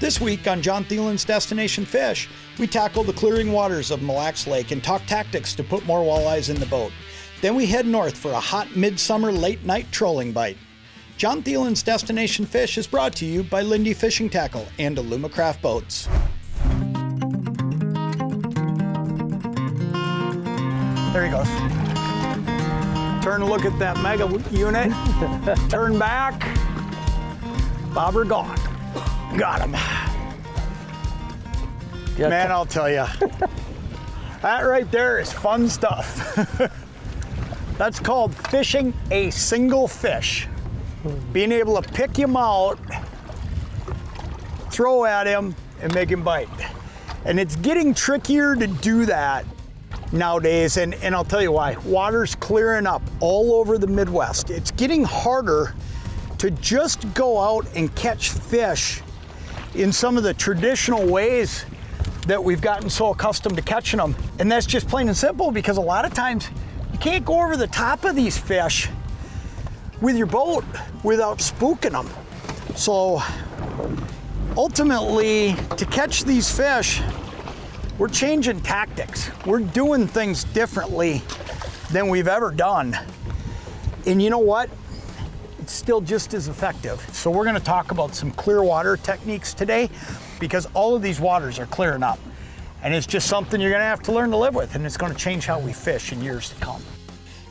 This week on Jon Thelen's Destination Fish, we tackle the clearing waters of Mille Lacs Lake and talk tactics to put more walleyes in the boat. Then we head north for a hot midsummer late-night trolling bite. Jon Thelen's Destination Fish is brought to you by Lindy Fishing Tackle and Alumacraft Boats. There he goes. Turn and look at that mega unit. Turn back. Bobber gone. Got him. Man, I'll tell you. That right there is fun stuff. That's called fishing a single fish. Being able to pick him out, throw at him, and make him bite. And it's getting trickier to do that nowadays, and I'll tell you why. Water's clearing up all over the Midwest. It's getting harder to just go out and catch fish in some of the traditional ways that we've gotten so accustomed to catching them. And that's just plain and simple because a lot of times you can't go over the top of these fish with your boat without spooking them. So ultimately, to catch these fish, we're changing tactics. We're doing things differently than we've ever done. And you know what? It's still just as effective. So we're gonna talk about some clear water techniques today because all of these waters are clearing up. And it's just something you're gonna have to learn to live with, and it's gonna change how we fish in years to come.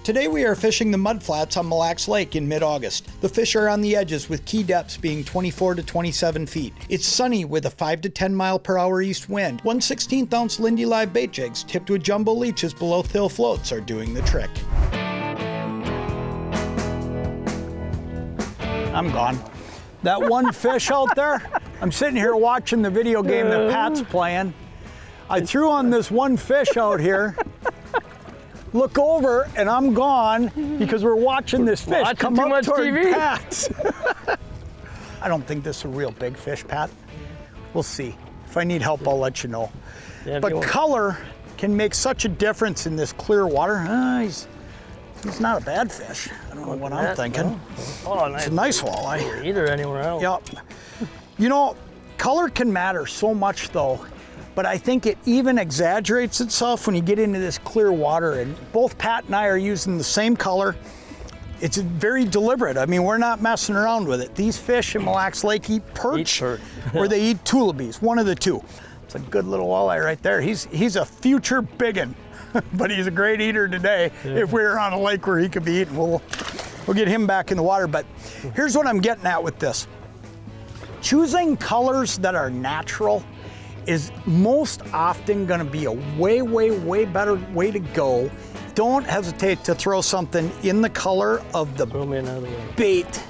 Today we are fishing the mudflats on Mille Lacs Lake in mid-August. The fish are on the edges with key depths being 24 to 27 feet. It's sunny with a 5 to 10 mile per hour east wind. 1/16 ounce Lindy live bait jigs tipped with jumbo leeches below thill floats are doing the trick. I'm gone. That one fish out there, I'm sitting here watching the video game that Pat's playing. I threw on this one fish out here. Look over, and I'm gone because we're watching this fish come up toward Pat's. I don't think this is a real big fish, Pat. We'll see. If I need help, I'll let you know. Yeah, but color can make such a difference in this clear water. He's not a bad fish. I don't know what I'm thinking. Oh, nice. It's a nice walleye. Either anywhere else. Yep. You know, color can matter so much though. But I think it even exaggerates itself when you get into this clear water. And both Pat and I are using the same color. It's very deliberate. I mean, we're not messing around with it. These fish in Mille Lacs Lake eat perch or they eat tullabies, one of the two. It's a good little walleye right there. He's a future biggin, but he's a great eater today. Yeah. If we were on a lake where he could be eaten, we'll get him back in the water. But here's what I'm getting at with this. Choosing colors that are natural is most often gonna be a way, way, way better way to go. Don't hesitate to throw something in the color of the bait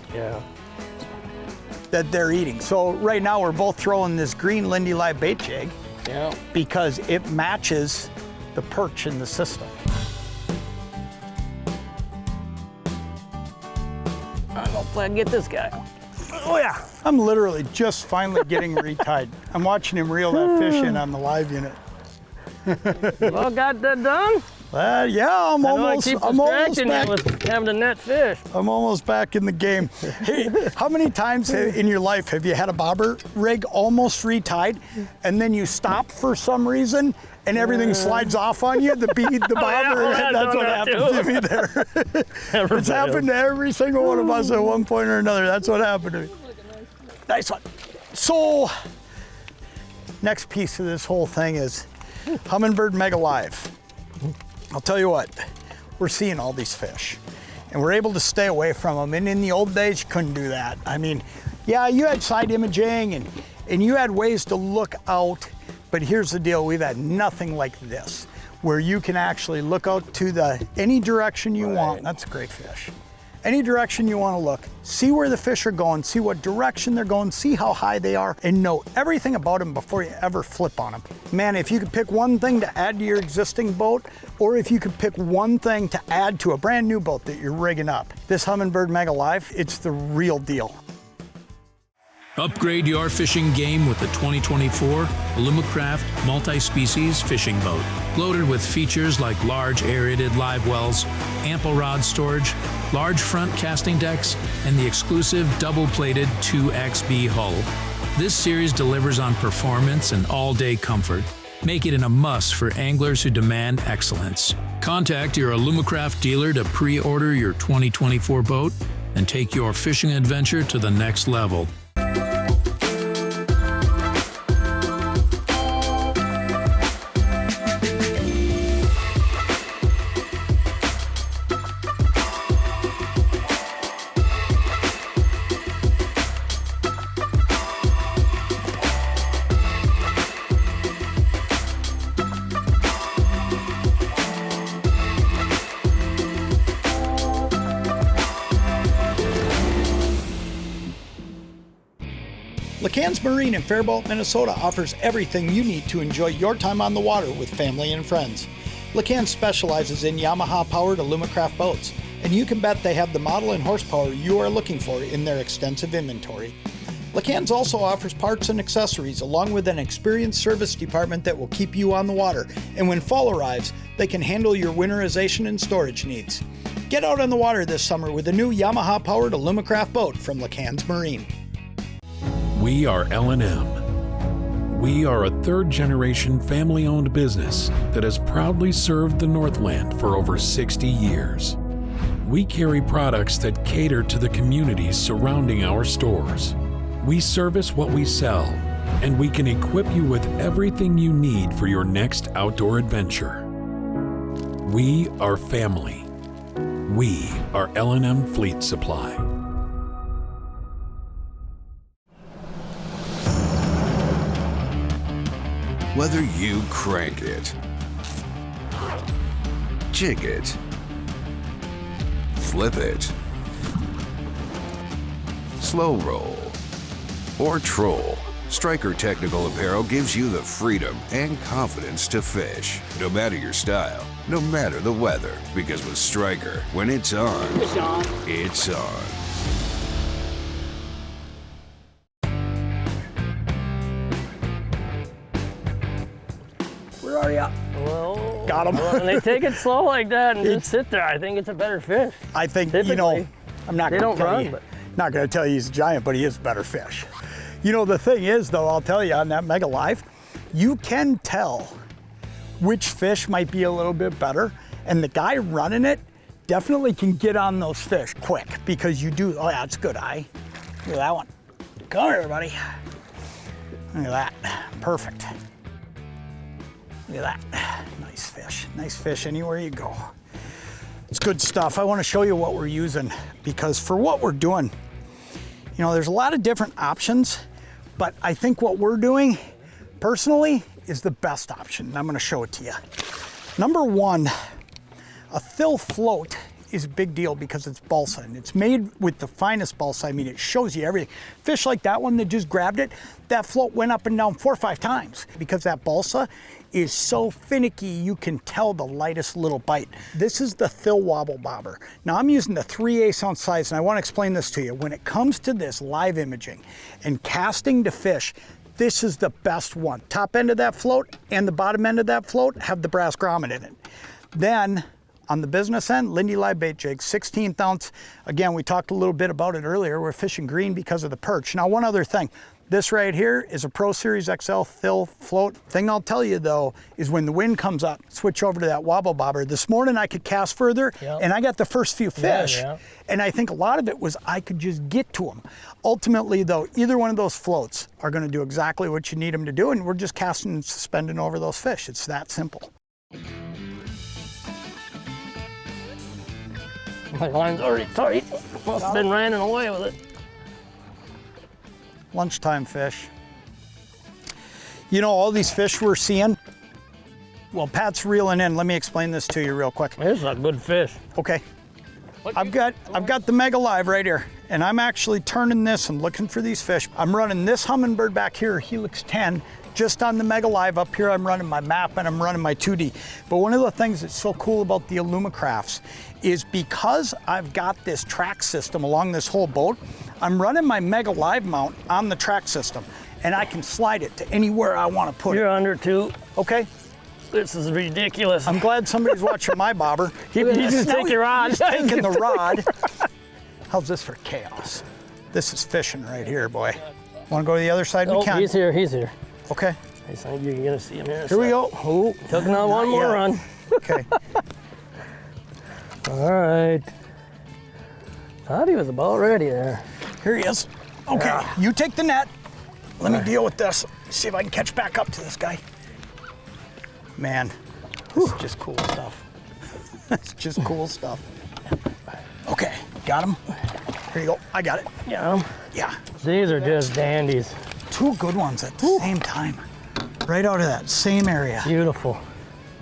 that they're eating. So right now we're both throwing this green Lindy live bait jig because it matches the perch in the system. I don't know if I can get this guy. Oh yeah, I'm literally just finally getting retied. I'm watching him reel that fish in on the live unit. Well, got that done? Yeah, I'm almost back. With having to net fish. I'm almost back in the game. Hey, how many times in your life have you had a bobber rig almost retied and then you stop for some reason and everything slides off on you? The bobber, that's what happened to me there. It's happened to every single one of us at one point or another. That's what happened to me. Nice one. So, next piece of this whole thing is Humminbird Mega Live. I'll tell you what, we're seeing all these fish and we're able to stay away from them. And in the old days, you couldn't do that. I mean, yeah, you had side imaging and you had ways to look out, but here's the deal, we've had nothing like this, where you can actually look out to any direction you want. That's a great fish. Any direction you want to look, see where the fish are going, see what direction they're going, see how high they are, and know everything about them before you ever flip on them. Man, if you could pick one thing to add to your existing boat, or if you could pick one thing to add to a brand new boat that you're rigging up, this Humminbird Mega Live, it's the real deal. Upgrade your fishing game with the 2024 Alumacraft multi-species fishing boat. Loaded with features like large aerated live wells, ample rod storage, large front casting decks, and the exclusive double-plated 2XB hull. This series delivers on performance and all-day comfort. Make it a must for anglers who demand excellence. Contact your Alumacraft dealer to pre-order your 2024 boat and take your fishing adventure to the next level. LeCans Marine in Faribault, Minnesota offers everything you need to enjoy your time on the water with family and friends. LeCans specializes in Yamaha-powered Alumacraft boats, and you can bet they have the model and horsepower you are looking for in their extensive inventory. LeCans also offers parts and accessories along with an experienced service department that will keep you on the water, and when fall arrives, they can handle your winterization and storage needs. Get out on the water this summer with a new Yamaha-powered Alumacraft boat from LeCans Marine. We are L&M. We are a third-generation family-owned business that has proudly served the Northland for over 60 years. We carry products that cater to the communities surrounding our stores. We service what we sell, and we can equip you with everything you need for your next outdoor adventure. We are family. We are L&M Fleet Supply. Whether you crank it, jig it, flip it, slow roll, or troll, Striker Technical Apparel gives you the freedom and confidence to fish, no matter your style, no matter the weather, because with Striker, when it's on, it's on. Where are ya? Well, Got him. when they take it slow like that and just sit there, I think it's a better fish. I think, Typically, I'm not they going don't to tell run, you. but- Not going to tell you he's a giant, but he is a better fish. You know, the thing is, though, I'll tell you on that Mega Live, you can tell which fish might be a little bit better, and the guy running it definitely can get on those fish quick because you do. Oh yeah, it's a good eye. Look at that one. Come here, everybody. Look at that. Perfect. Look at that. Nice fish. Nice fish anywhere you go. It's good stuff. I want to show you what we're using because for what we're doing, you know, there's a lot of different options, but I think what we're doing personally is the best option. And I'm going to show it to you. Number one, a fill float is a big deal because it's balsa and it's made with the finest balsa. I mean, it shows you everything. Fish like that one that just grabbed it, that float went up and down 4 or 5 times because that balsa is so finicky you can tell the lightest little bite. This is the Thill Wobble Bobber. Now I'm using the 3/8 ounce size and I want to explain this to you. When it comes to this live imaging and casting to fish, this is the best one. Top end of that float and the bottom end of that float have the brass grommet in it. Then on the business end, Lindy Live Bait Jig, 16th ounce. Again, we talked a little bit about it earlier. We're fishing green because of the perch. Now, one other thing. This right here is a Pro Series XL Thill float. Thing I'll tell you though, is when the wind comes up, switch over to that wobble bobber. This morning I could cast further and I got the first few fish. And I think a lot of it was I could just get to them. Ultimately though, either one of those floats are gonna do exactly what you need them to do and we're just casting and suspending over those fish. It's that simple. My line's already tight. Must have been running away with it. Lunchtime fish. You know, all these fish we're seeing, well, Pat's reeling in. Let me explain this to you real quick. This is a good fish. Okay. I've got the Mega Live right here, and I'm actually turning this and looking for these fish. I'm running this humminbird back here, Helix 10, just on the Mega Live. Up here I'm running my map and I'm running my 2D. But one of the things that's so cool about the Alumacrafts is because I've got this track system along this whole boat, I'm running my Mega Live mount on the track system and I can slide it to anywhere I want to put You're it. under 2. Okay? This is ridiculous. I'm glad somebody's watching my bobber. You just take your rod. He's taking the rod. How's this for chaos? This is fishing right here, boy. Want to go to the other side? We Oh, can. he's here, he's here. Okay. I think you're gonna see him here. Here we go. Oh, took another one more yet. run. Okay. All right. Thought he was about ready there. Here he is. Okay, Yeah. you take the net. Let me deal with this. See if I can catch back up to this guy. Man, this is just cool stuff. It's just cool stuff. Okay, got him. Here you go. I got it. Yeah. Yeah, These are just dandies. 2 good ones at the same time. Right out of that same area. Beautiful.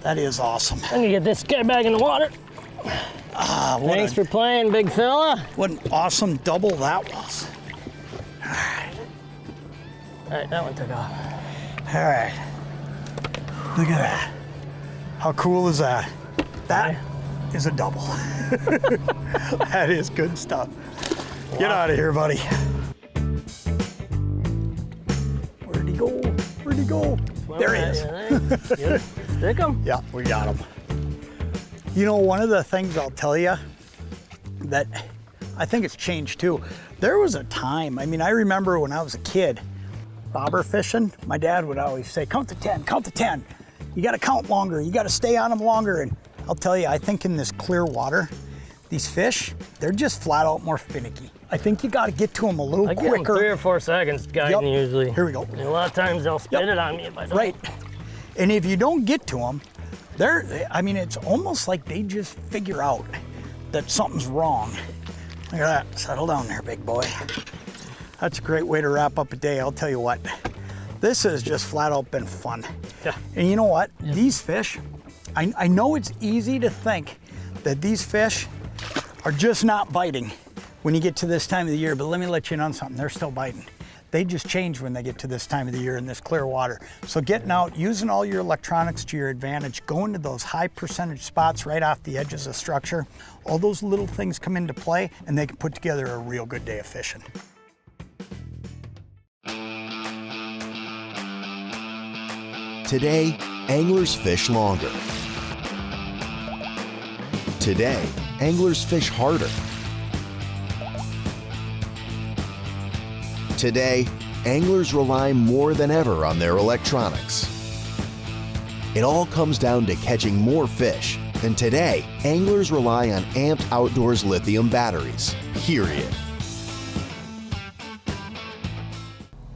That is awesome. I'm gonna get this guy back in the water. Ah, Thanks for playing, big fella. what an awesome double that was. All right, that one took off. All right. Look at that. How cool is that? That is a double. That is good stuff. Get out of here, buddy. Where'd he go? Where'd he go? There he is. Is. Stick him. Yeah, we got him. You know, one of the things I'll tell you that I think it's changed too. There was a time, I mean, I remember when I was a kid, bobber fishing, my dad would always say, count to 10, count to 10. You gotta count longer, you gotta stay on them longer. And I'll tell you, I think in this clear water, these fish, they're just flat out more finicky. I think you gotta get to them a little I give them quicker. 3 or 4 seconds guiding usually. Here we go. And a lot of times they'll spit it on me if I don't. Right. And if you don't get to them, I mean, it's almost like they just figure out that something's wrong. Look at that. Settle down there, big boy. That's a great way to wrap up a day, I'll tell you what. This has just flat out been fun. Yeah. And you know what? These fish, I know it's easy to think that these fish are just not biting when you get to this time of the year, but let me let you know something, they're still biting. They just change when they get to this time of the year in this clear water. So getting out, using all your electronics to your advantage, going to those high percentage spots right off the edges of structure, all those little things come into play and they can put together a real good day of fishing. Today, anglers fish longer. Today, anglers fish harder. Today, anglers rely more than ever on their electronics. It all comes down to catching more fish, and today, anglers rely on Amped Outdoors lithium batteries, period.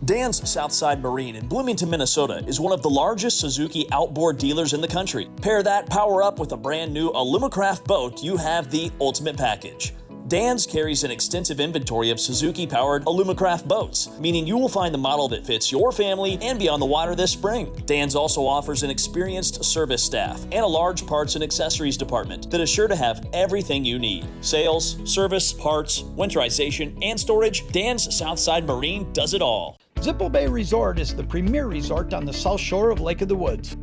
Dan's Southside Marine in Bloomington, Minnesota is one of the largest Suzuki outboard dealers in the country. Pair that power up with a brand new Alumacraft boat, you have the ultimate package. Dan's carries an extensive inventory of Suzuki-powered Alumacraft boats, meaning you will find the model that fits your family and be on the water this spring. Dan's also offers an experienced service staff and a large parts and accessories department that is sure to have everything you need. Sales, service, parts, winterization, and storage, Dan's Southside Marine does it all. Zippo Bay Resort is the premier resort on the south shore of Lake of the Woods.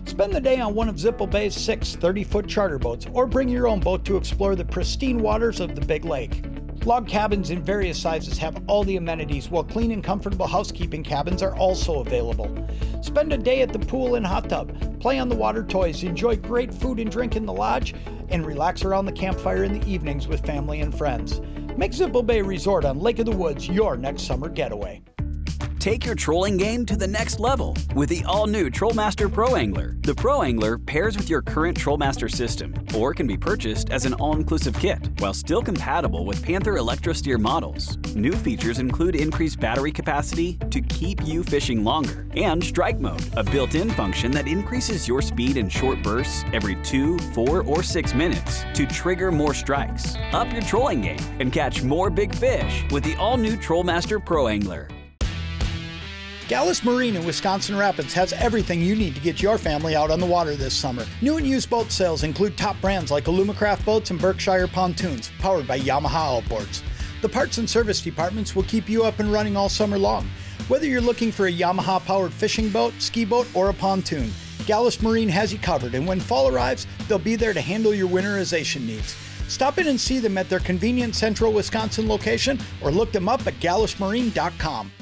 Spend the day on one of Zippo Bay's 6 30-foot charter boats, or bring your own boat to explore the pristine waters of the Big Lake. Log cabins in various sizes have all the amenities, while clean and comfortable housekeeping cabins are also available. Spend a day at the pool and hot tub, play on the water toys, enjoy great food and drink in the lodge, and relax around the campfire in the evenings with family and friends. Make Zippo Bay Resort on Lake of the Woods your next summer getaway. Take your trolling game to the next level with the all-new Trollmaster Pro Angler. The Pro Angler pairs with your current Trollmaster system or can be purchased as an all-inclusive kit while still compatible with Panther Electrosteer models. New features include increased battery capacity to keep you fishing longer and Strike Mode, a built-in function that increases your speed in short bursts every 2, 4, or 6 minutes to trigger more strikes. Up your trolling game and catch more big fish with the all-new Trollmaster Pro Angler. Gallus Marine in Wisconsin Rapids has everything you need to get your family out on the water this summer. New and used boat sales include top brands like Alumacraft boats and Berkshire pontoons, powered by Yamaha Outboards. The parts and service departments will keep you up and running all summer long. Whether you're looking for a Yamaha-powered fishing boat, ski boat, or a pontoon, Gallus Marine has you covered, and when fall arrives, they'll be there to handle your winterization needs. Stop in and see them at their convenient central Wisconsin location, or look them up at gallusmarine.com.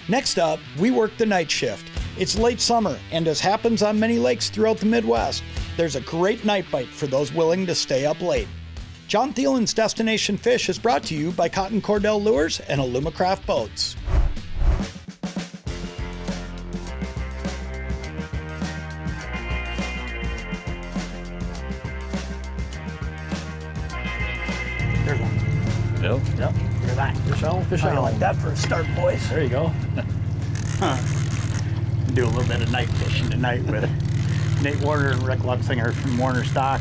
Next up, we work the night shift. It's late summer, and as happens on many lakes throughout the Midwest, there's a great night bite for those willing to stay up late. Jon Thelen's Destination Fish is brought to you by Cotton Cordell Lures and Alumacraft Boats. There's one. Yep. Look at that. Fish on. Like that for a start, boys. There you go. Do a little bit of night fishing tonight with Nate Warner and Rick Lutzinger from Warner Stock.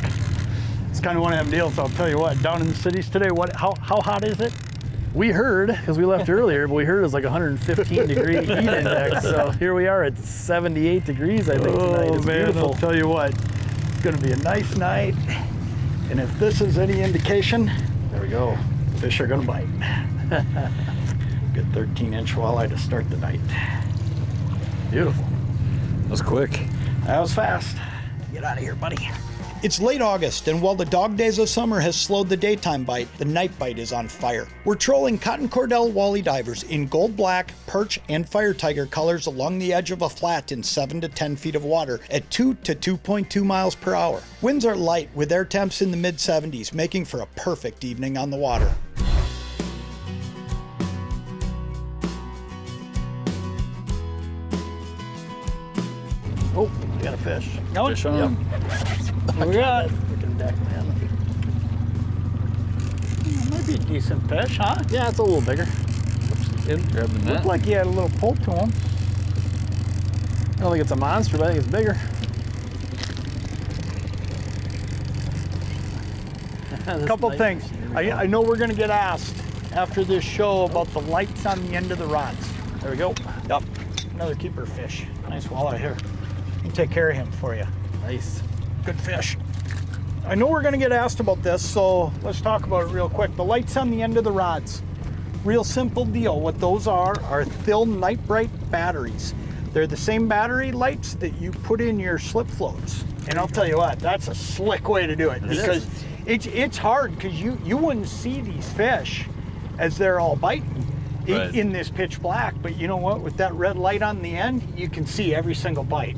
It's kind of one of them deals. I'll tell you what, down in the cities today, how hot is it? We heard, because we left earlier, but we heard it was like 115 degree heat index. So here we are at 78 degrees, I think, tonight. It's man, beautiful. I'll tell you what, it's going to be a nice night. And if this is any indication, there we go, fish are going to bite. Good 13-inch walleye to start the night. Beautiful. That was quick. That was fast. Get out of here, buddy. It's late August, and while the dog days of summer has slowed the daytime bite, the night bite is on fire. We're trolling Cotton Cordell walleye divers in gold black, perch, and fire tiger colors along the edge of a flat in 7 to 10 feet of water at 2 to 2.2 miles per hour. Winds are light with air temps in the mid-70s, making for a perfect evening on the water. Oh, we got a fish. Oh, Fish on. What we got? Freaking deck, man. Might be a decent fish, huh? Yeah, it's a little bigger. Grab the net. Looked like he had a little pull to him. I don't think it's a monster, but I think it's bigger. Couple things. I know we're going to get asked after this show about the lights on the end of the rods. There we go. Yep. Another keeper fish. Nice walleye here. I'll take care of him for you. Nice. Good fish. I know we're going to get asked about this, so let's talk about it real quick. The lights on the end of the rods. Real simple deal. What those are Thill Night Bright batteries. They're the same battery lights that you put in your slip floats. And I'll tell you what, that's a slick way to do it, because it's hard, because you wouldn't see these fish as they're all biting in this pitch black, but you know what, with that red light on the end, you can see every single bite.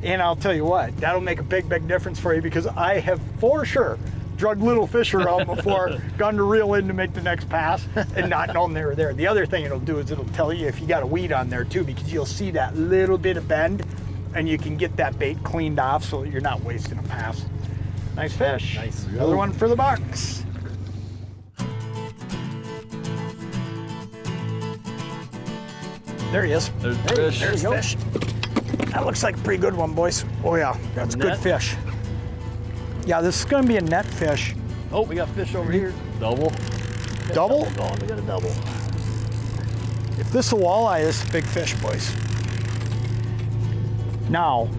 And I'll tell you what, that'll make a big difference for you, because I have for sure drugged little fish around before, gone to reel in to make the next pass and not knowing they were there. The other thing it'll do is it'll tell you if you got a weed on there too, because you'll see that little bit of bend and you can get that bait cleaned off so that you're not wasting a pass. Nice fish. Nice. Another one for the box. There he is. There's fish. There's fish. That looks like a pretty good one, boys. Oh yeah, that's good fish. Yeah, this is gonna be a net fish. Oh, we got fish over here. Double. Double? Going. We got a double. If this is a walleye, this is a big fish, boys. Now,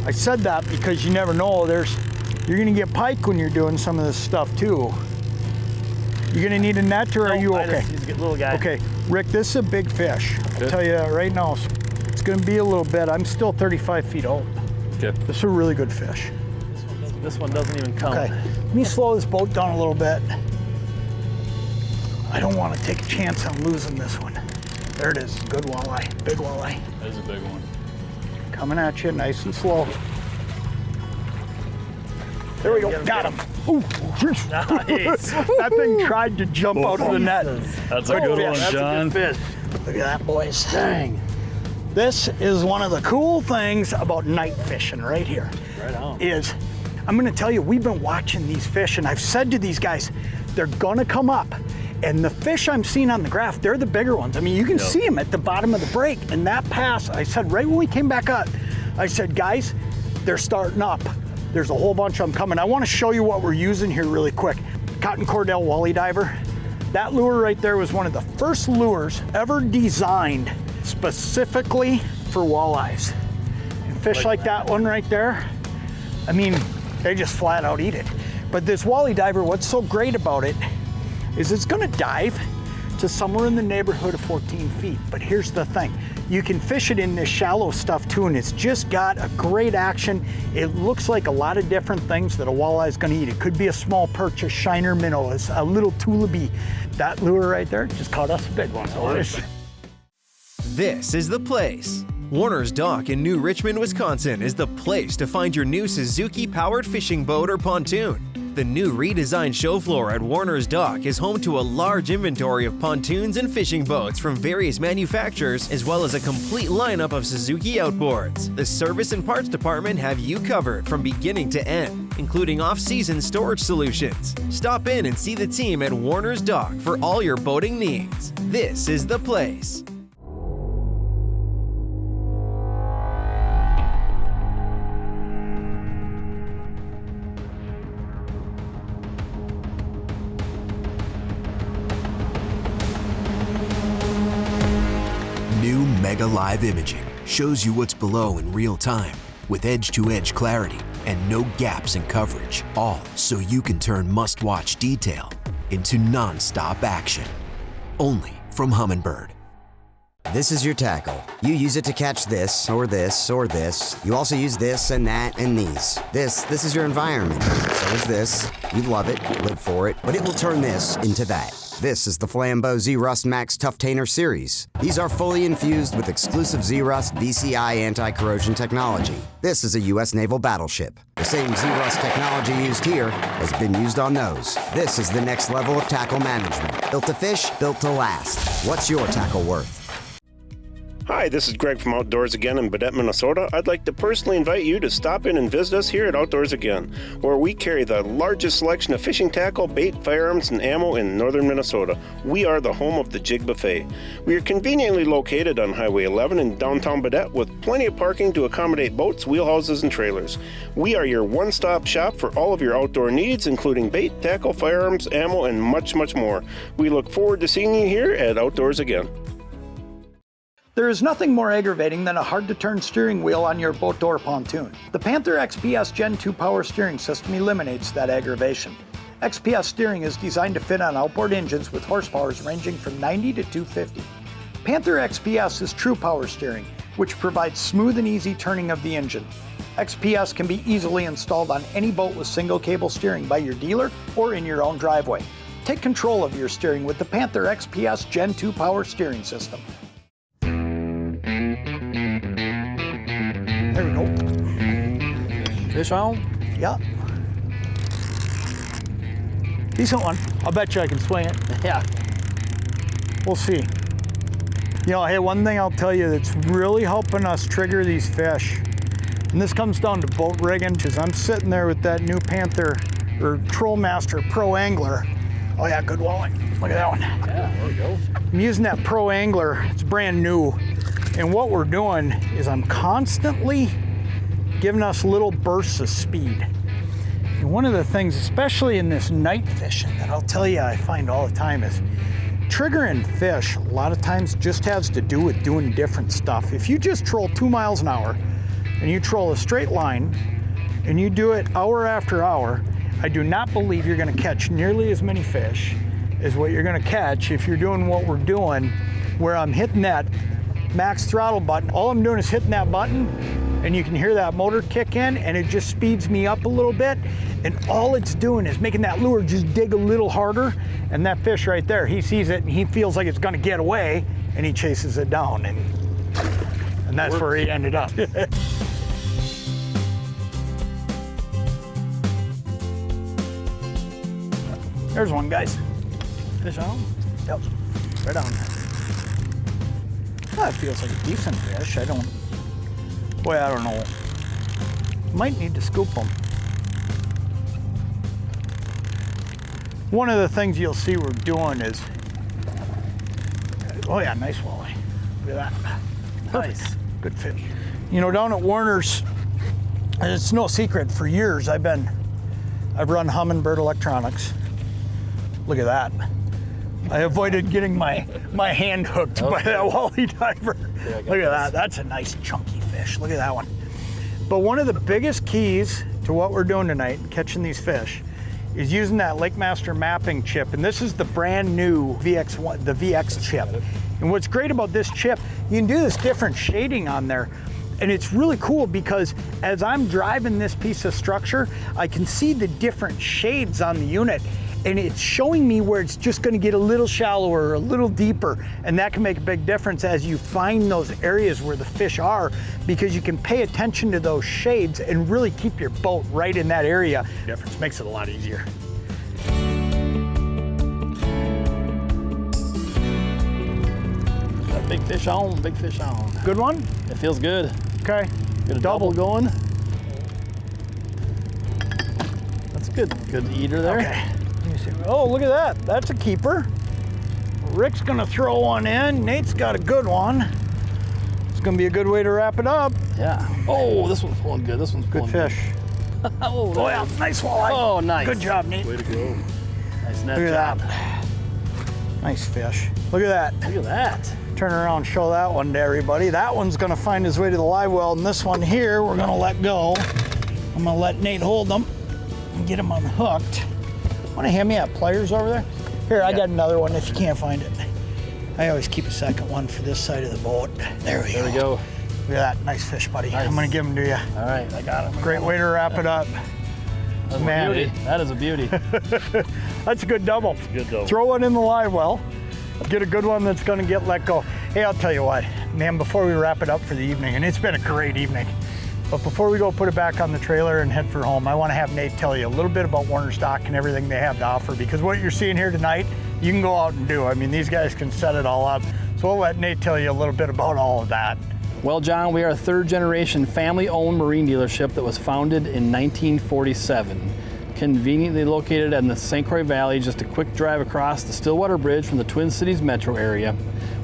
I said that because you never know, you're gonna get pike when you're doing some of this stuff too. You're gonna need a net, or are you okay? He's a little guy. Okay, Rick, this is a big fish. I'll tell you that right now. It's gonna be a little bit. I'm still 35 feet old. Okay. This is a really good fish. This one doesn't even count. Okay, let me slow this boat down a little bit. I don't want to take a chance on losing this one. There it is, good walleye, big walleye. That is a big one. Coming at you, nice and slow. There we go, got him. Ooh, Nice. that thing tried to jump out of the net. That's a good one, John. Look at that, boys. Dang. This is one of the cool things about night fishing right here. Right on. Is, I'm gonna tell you, we've been watching these fish, and I've said to these guys, they're gonna come up. And the fish I'm seeing on the graph, they're the bigger ones. I mean, you can see them at the bottom of the break. And that pass, I said right when we came back up, I said, guys, they're starting up. There's a whole bunch of them coming. I want to show you what we're using here really quick. Cotton Cordell walleye diver. That lure right there was one of the first lures ever designed specifically for walleyes. And fish like that one right there, I mean, they just flat out eat it. But this walleye diver, what's so great about it is it's gonna dive to somewhere in the neighborhood of 14 feet. But here's the thing, you can fish it in this shallow stuff too, and it's just got a great action. It looks like a lot of different things that a walleye is gonna eat. It could be a small perch, a shiner minnow, a little tulipy. That lure right there just caught us a big one. This is the place. Warner's Dock in New Richmond, Wisconsin is the place to find your new Suzuki-powered fishing boat or pontoon. The new redesigned show floor at Warner's Dock is home to a large inventory of pontoons and fishing boats from various manufacturers, as well as a complete lineup of Suzuki outboards. The service and parts department have you covered from beginning to end, including off-season storage solutions. Stop in and see the team at Warner's Dock for all your boating needs. This is the place. New Mega Live imaging shows you what's below in real time with edge-to-edge clarity and no gaps in coverage, all so you can turn must-watch detail into non-stop action. Only from Humminbird. This is your tackle. You use it to catch this, or this, or this. You also use this and that and these. This is your environment. So is this. You love it, live for it, but it will turn this into that. This is the Flambeau Z-Rust Max Tough Tainer series. These are fully infused with exclusive Z-Rust VCI anti-corrosion technology. This is a U.S. naval battleship. The same Z-Rust technology used here has been used on those. This is the next level of tackle management. Built to fish, built to last. What's your tackle worth? Hi, this is Greg from Outdoors Again in Baudette, Minnesota. I'd like to personally invite you to stop in and visit us here at Outdoors Again, where we carry the largest selection of fishing tackle, bait, firearms, and ammo in northern Minnesota. We are the home of the Jig Buffet. We are conveniently located on Highway 11 in downtown Baudette with plenty of parking to accommodate boats, wheelhouses, and trailers. We are your one-stop shop for all of your outdoor needs, including bait, tackle, firearms, ammo, and much, much more. We look forward to seeing you here at Outdoors Again. There is nothing more aggravating than a hard-to-turn steering wheel on your boat or pontoon. The Panther XPS Gen 2 power steering system eliminates that aggravation. XPS steering is designed to fit on outboard engines with horsepowers ranging from 90 to 250. Panther XPS is true power steering, which provides smooth and easy turning of the engine. XPS can be easily installed on any boat with single cable steering by your dealer or in your own driveway. Take control of your steering with the Panther XPS Gen 2 power steering system. There we go. Fish on? Yeah. Decent one. I'll bet you I can swing it. Yeah. We'll see. You know, hey, one thing I'll tell you that's really helping us trigger these fish, and this comes down to boat rigging, because I'm sitting there with that new Panther or Trollmaster Pro Angler. Oh yeah, good walleye. Look at that one. Yeah, there we go. I'm using that Pro Angler. It's brand new. And what we're doing is I'm constantly giving us little bursts of speed. And one of the things, especially in this night fishing, that I'll tell you I find all the time is triggering fish a lot of times just has to do with doing different stuff. If you just troll 2 miles an hour and you troll a straight line and you do it hour after hour, I do not believe you're gonna catch nearly as many fish as what you're gonna catch if you're doing what we're doing, where I'm hitting that max throttle button. All I'm doing is hitting that button and you can hear that motor kick in and it just speeds me up a little bit, and all it's doing is making that lure just dig a little harder, and that fish right there, he sees it and he feels like it's gonna get away and he chases it down, and that's where he ended up. There's one, guys. Fish on? Yep, right on there. That feels like a decent fish. I don't know. Might need to scoop them. One of the things you'll see we're doing is, oh yeah, nice walleye. Look at that. Nice. Good fish. You know, down at Warner's, and it's no secret, for years I've run Humminbird electronics. Look at that. I avoided getting my hand hooked by that walleye diver. Look at that, that's a nice chunky fish. Look at that one. But one of the biggest keys to what we're doing tonight, catching these fish, is using that LakeMaster mapping chip. And this is the brand new VX1, the VX chip. And what's great about this chip, you can do this different shading on there. And it's really cool because as I'm driving this piece of structure, I can see the different shades on the unit. and it's showing me where it's just gonna get a little shallower, a little deeper, and that can make a big difference as you find those areas where the fish are, because you can pay attention to those shades and really keep your boat right in that area. Difference makes it a lot easier. Big fish on, big fish on. Good one? It feels good. Okay. Get a double going. That's good. Good eater there. Okay. Let me see. Oh, look at that. That's a keeper. Rick's gonna throw one in. Nate's got a good one. It's gonna be a good way to wrap it up. Yeah. Oh, this one's pulling good. This one's pulling good fish. Oh, yeah, nice walleye. Oh, nice. Good job, Nate. Way to go. Nice net Look at job. that. Nice fish. Look at that. Look at that. Turn around and show that one to everybody. That one's gonna find his way to the live well, and this one here, we're gonna let go. I'm gonna let Nate hold them and get him unhooked. Wanna hand me that pliers over there? Here, I got another one if you can't find it. I always keep a second one for this side of the boat. There we go. Look at that, nice fish, buddy. Nice. I'm gonna give him to you. All right, I got him. Great way to wrap it up. That's Man. a beauty. That is a beauty. That's a good double. That's a good double. Throw one in the live well. Get a good one that's gonna get let go. Hey, I'll tell you what, man, before we wrap it up for the evening, and it's been a great evening, but before we go put it back on the trailer and head for home, I wanna have Nate tell you a little bit about Warner's Dock and everything they have to offer, because what you're seeing here tonight, you can go out and do. I mean, these guys can set it all up. So we'll let Nate tell you a little bit about all of that. Well, John, we are a third-generation family-owned marine dealership that was founded in 1947. Conveniently located in the St. Croix Valley, just a quick drive across the Stillwater Bridge from the Twin Cities metro area.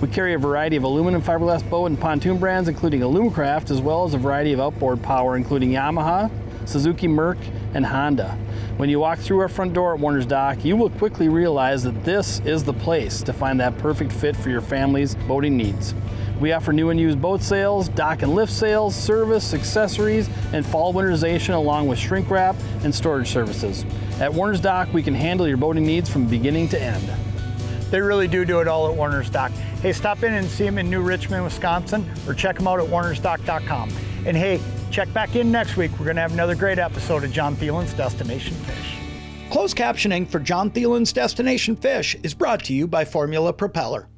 We carry a variety of aluminum fiberglass boat and pontoon brands, including Alumacraft, as well as a variety of outboard power, including Yamaha, Suzuki, Merc, and Honda. When you walk through our front door at Warner's Dock, you will quickly realize that this is the place to find that perfect fit for your family's boating needs. We offer new and used boat sales, dock and lift sales, service, accessories, and fall winterization, along with shrink wrap and storage services. At Warner's Dock, we can handle your boating needs from beginning to end. They really do it all at Warner's Dock. Hey, stop in and see them in New Richmond, Wisconsin, or check them out at warnersdock.com. And hey, check back in next week. We're gonna have another great episode of Jon Thelen's Destination Fish. Closed captioning for Jon Thelen's Destination Fish is brought to you by Formula Propeller.